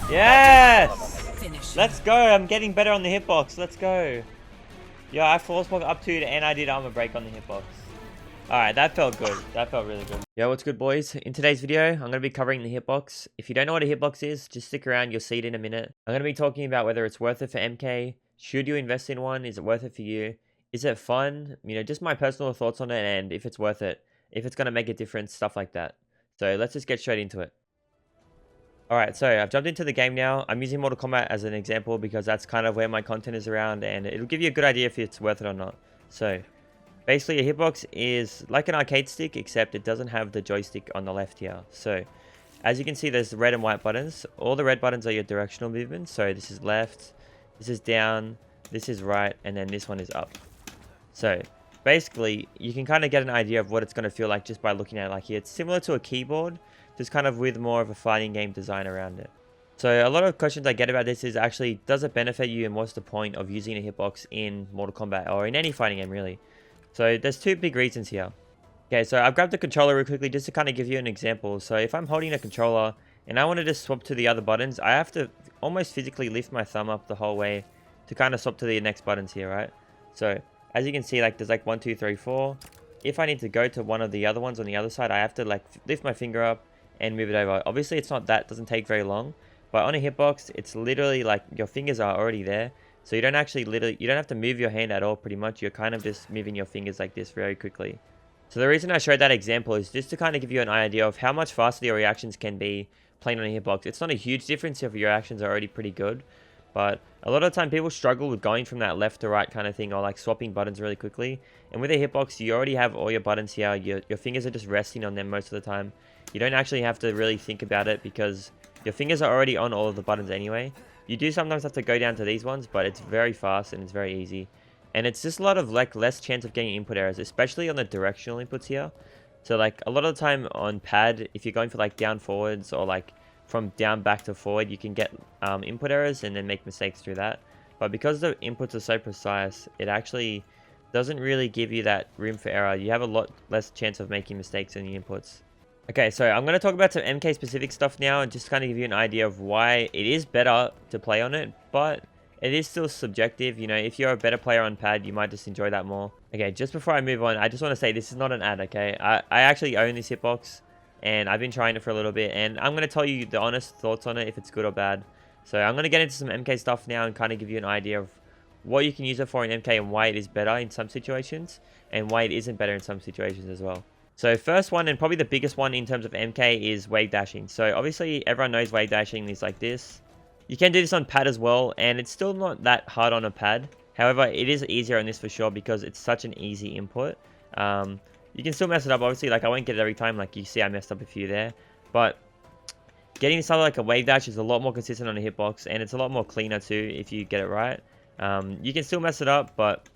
Yes! Let's go. I'm getting better on the hitbox. Let's go. Yeah, I force block up 2 and I did armor break on the hitbox. Alright, that felt good. That felt really good. Yo, what's good, boys? In today's video, I'm going to be covering the hitbox. If you don't know what a hitbox is, just stick around. You'll see it in a minute. I'm going to be talking about whether it's worth it for MK. Should you invest in one? Is it worth it for you? Is it fun? You know, just my personal thoughts on it and if it's worth it. If it's going to make a difference, stuff like that. So let's just get straight into it. Alright, so I've jumped into the game now. I'm using Mortal Kombat as an example because that's kind of where my content is around and it'll give you a good idea if it's worth it or not. So, basically a hitbox is like an arcade stick except it doesn't have the joystick on the left here. So, as you can see there's red and white buttons. All the red buttons are your directional movement. So this is left, this is down, this is right, and then this one is up. So, basically you can kind of get an idea of what it's going to feel like just by looking at it like here. It's similar to a keyboard, just kind of with more of a fighting game design around it. So a lot of questions I get about this is actually, does it benefit you and what's the point of using a hitbox in Mortal Kombat or in any fighting game really? So there's two big reasons here. Okay, so I've grabbed the controller real quickly just to kind of give you an example. So if I'm holding a controller and I want to just swap to the other buttons, I have to almost physically lift my thumb up the whole way to kind of swap to the next buttons here, right? So as you can see, like there's like 1, 2, 3, 4. If I need to go to one of the other ones on the other side, I have to like lift my finger up and move it over. Obviously it's not that, doesn't take very long, but on a hitbox it's literally like your fingers are already there, so you don't actually you don't have to move your hand at all. Pretty much you're kind of just moving your fingers like this very quickly. So the reason I showed that example is just to kind of give you an idea of how much faster your reactions can be playing on a hitbox. It's not a huge difference if your reactions are already pretty good, but a lot of the time people struggle with going from that left to right kind of thing, or like swapping buttons really quickly. And with a hitbox you already have all your buttons here. Your fingers are just resting on them most of the time. You don't actually have to really think about it because your fingers are already on all of the buttons anyway. You do sometimes have to go down to these ones, but it's very fast and it's very easy. And it's just a lot of like less chance of getting input errors, especially on the directional inputs here. So like a lot of the time on pad, if you're going for like down forwards or like from down back to forward, you can get input errors and then make mistakes through that. But because the inputs are so precise, it actually doesn't really give you that room for error. You have a lot less chance of making mistakes in the inputs. Okay, so I'm going to talk about some MK specific stuff now and just kind of give you an idea of why it is better to play on it, but it is still subjective. You know, if you're a better player on pad, you might just enjoy that more. Okay, just before I move on, I just want to say this is not an ad, okay? I actually own this hitbox and I've been trying it for a little bit and I'm going to tell you the honest thoughts on it, if it's good or bad. So I'm going to get into some MK stuff now and kind of give you an idea of what you can use it for in MK and why it is better in some situations and why it isn't better in some situations as well. So first one, and probably the biggest one in terms of MK, is wave dashing. So obviously everyone knows wave dashing is like this. You can do this on pad as well, and it's still not that hard on a pad. However, it is easier on this for sure because it's such an easy input. You can still mess it up, obviously. Like I won't get it every time. Like you see I messed up a few there. But getting something like a wave dash is a lot more consistent on a hitbox, and it's a lot more cleaner too if you get it right. You can still mess it up, but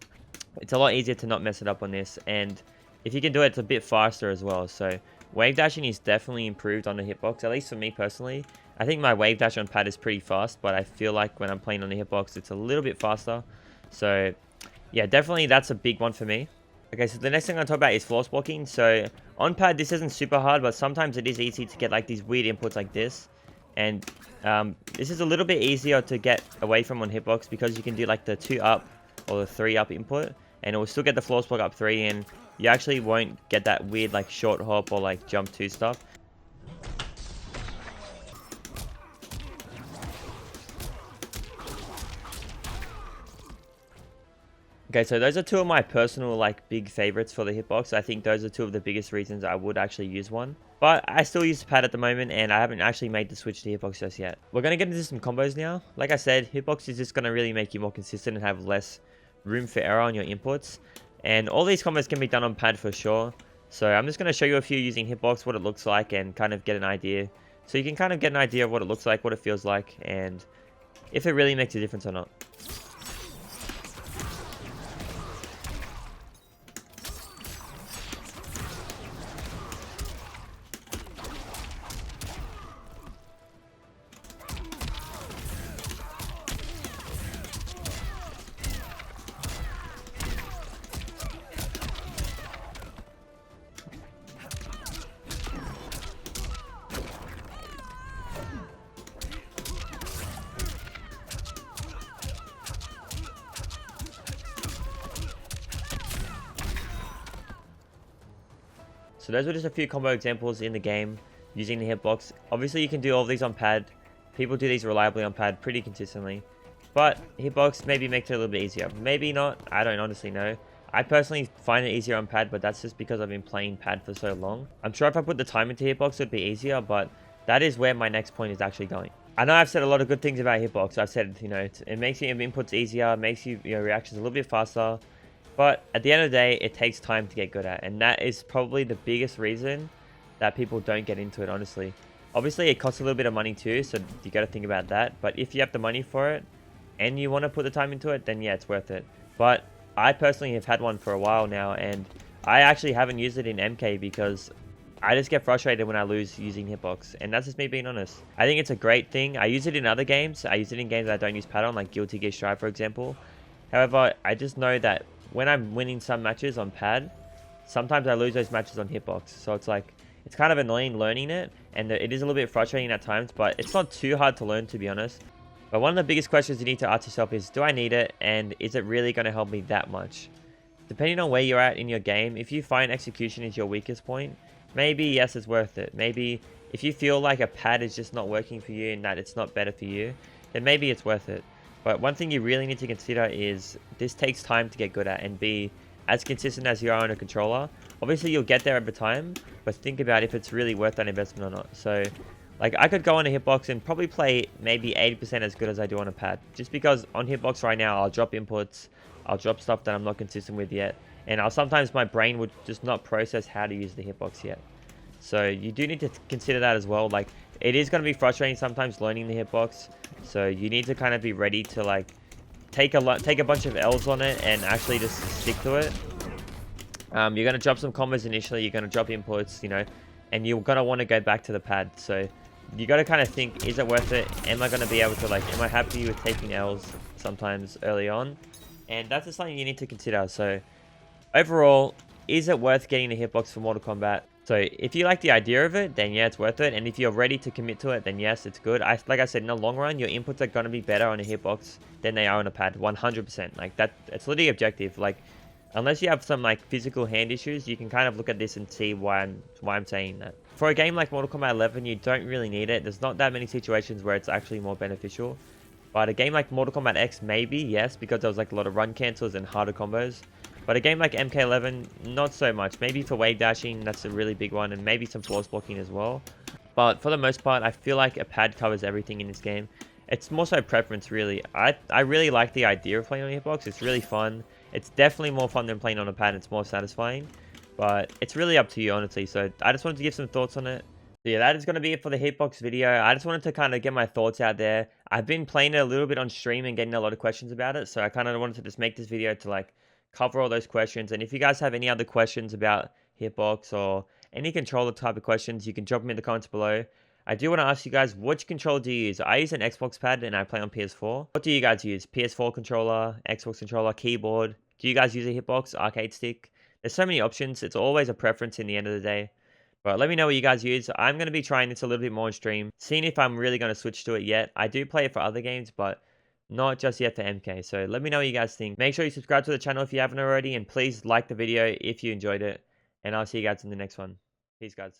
it's a lot easier to not mess it up on this. And if you can do it, it's a bit faster as well. So wave dashing is definitely improved on the hitbox, at least for me personally. I think my wave dash on pad is pretty fast, but I feel like when I'm playing on the hitbox, it's a little bit faster. So yeah, definitely that's a big one for me. Okay, so the next thing I'm going to talk about is floor blocking. So on pad, this isn't super hard, but sometimes it is easy to get like these weird inputs like this. And this is a little bit easier to get away from on hitbox because you can do like the 2 up or the 3 up input, and it will still get the floor block up 3, and you actually won't get that weird like short hop or like jump 2 stuff. Okay, so those are two of my personal like big favorites for the hitbox. I think those are two of the biggest reasons I would actually use one. But I still use pad at the moment and I haven't actually made the switch to hitbox just yet. We're going to get into some combos now. Like I said, hitbox is just going to really make you more consistent and have less room for error on your inputs. And all these combos can be done on pad for sure. So I'm just going to show you a few using hitbox, what it looks like, and kind of get an idea. So you can kind of get an idea of what it looks like, what it feels like, and if it really makes a difference or not. so those were just a few combo examples in the game using the hitbox. Obviously, you can do all of these on pad. People do these reliably on pad pretty consistently. But hitbox maybe makes it a little bit easier. Maybe not. I don't honestly know. I personally find it easier on pad, but that's just because I've been playing pad for so long. I'm sure if I put the time into hitbox, it would be easier, but that is where my next point is actually going. I know I've said a lot of good things about hitbox. I've said, you know, it makes your inputs easier, makes your reactions a little bit faster. But at the end of the day, it takes time to get good at. And that is probably the biggest reason that people don't get into it, honestly. Obviously, it costs a little bit of money too, so you got to think about that. But if you have the money for it, and you want to put the time into it, then yeah, it's worth it. But I personally have had one for a while now, and I actually haven't used it in MK because I just get frustrated when I lose using hitbox, and that's just me being honest. I think it's a great thing. I use it in other games. I use it in games that I don't use pad on, like Guilty Gear Strive, for example. However, I just know that when I'm winning some matches on pad, sometimes I lose those matches on hitbox. So it's like, it's kind of annoying learning it, and it is a little bit frustrating at times, but it's not too hard to learn, to be honest. But one of the biggest questions you need to ask yourself is, do I need it? And is it really going to help me that much? Depending on where you're at in your game, if you find execution is your weakest point, maybe yes, it's worth it. Maybe if you feel like a pad is just not working for you and that it's not better for you, then maybe it's worth it. But one thing you really need to consider is this takes time to get good at and be as consistent as you are on a controller. Obviously, you'll get there over time, but think about if it's really worth that investment or not. So, like, I could go on a hitbox and probably play maybe 80% as good as I do on a pad. Just because on hitbox right now, I'll drop inputs, I'll drop stuff that I'm not consistent with yet. And sometimes my brain would just not process how to use the hitbox yet. So you do need to consider that as well. Like, it is going to be frustrating sometimes learning the hitbox. So you need to kind of be ready to, like, take a bunch of L's on it and actually just stick to it. You're going to drop some combos initially, you're going to drop inputs, you know, and you're going to want to go back to the pad. So you got to kind of think, is it worth it? Am I going to be able to, like, am I happy with taking L's sometimes early on? And that's just something you need to consider. So overall, is it worth getting a hitbox for Mortal Kombat? So if you like the idea of it, then yeah, it's worth it. And if you're ready to commit to it, then yes, it's good. Like I said, in the long run, your inputs are going to be better on a hitbox than they are on a pad, 100%. Like, that, it's literally objective. Like, unless you have some, like, physical hand issues, you can kind of look at this and see why I'm saying that. For a game like Mortal Kombat 11, you don't really need it. There's not that many situations where it's actually more beneficial. But a game like Mortal Kombat X, maybe, yes, because there was, like, a lot of run cancels and harder combos. But a game like MK11, not so much. Maybe for wave dashing, that's a really big one, and maybe some force blocking as well. But for the most part, I feel like a pad covers everything in this game. It's more so preference, really. I really like the idea of playing on a hitbox. It's really fun. It's definitely more fun than playing on a pad. It's more satisfying. But it's really up to you, honestly. So I just wanted to give some thoughts on it. So yeah, that is going to be it for the hitbox video. I just wanted to kind of get my thoughts out there. I've been playing it a little bit on stream and getting a lot of questions about it. So I kind of wanted to just make this video to, like, cover all those questions. And if you guys have any other questions about hitbox or any controller type of questions, you can drop them in the comments below. I do want to ask you guys, which controller do you use? I use an Xbox pad and I play on PS4. What do you guys use? PS4 controller, Xbox controller, keyboard? Do you guys use a hitbox, arcade stick? There's so many options. It's always a preference in the end of the day. But let me know what you guys use. I'm going to be trying this a little bit more on stream, seeing if I'm really going to switch to it yet. I do play it for other games, but not just yet for MK. So let me know what you guys think. Make sure you subscribe to the channel if you haven't already, and please like the video if you enjoyed it. And I'll see you guys in the next one. Peace, guys.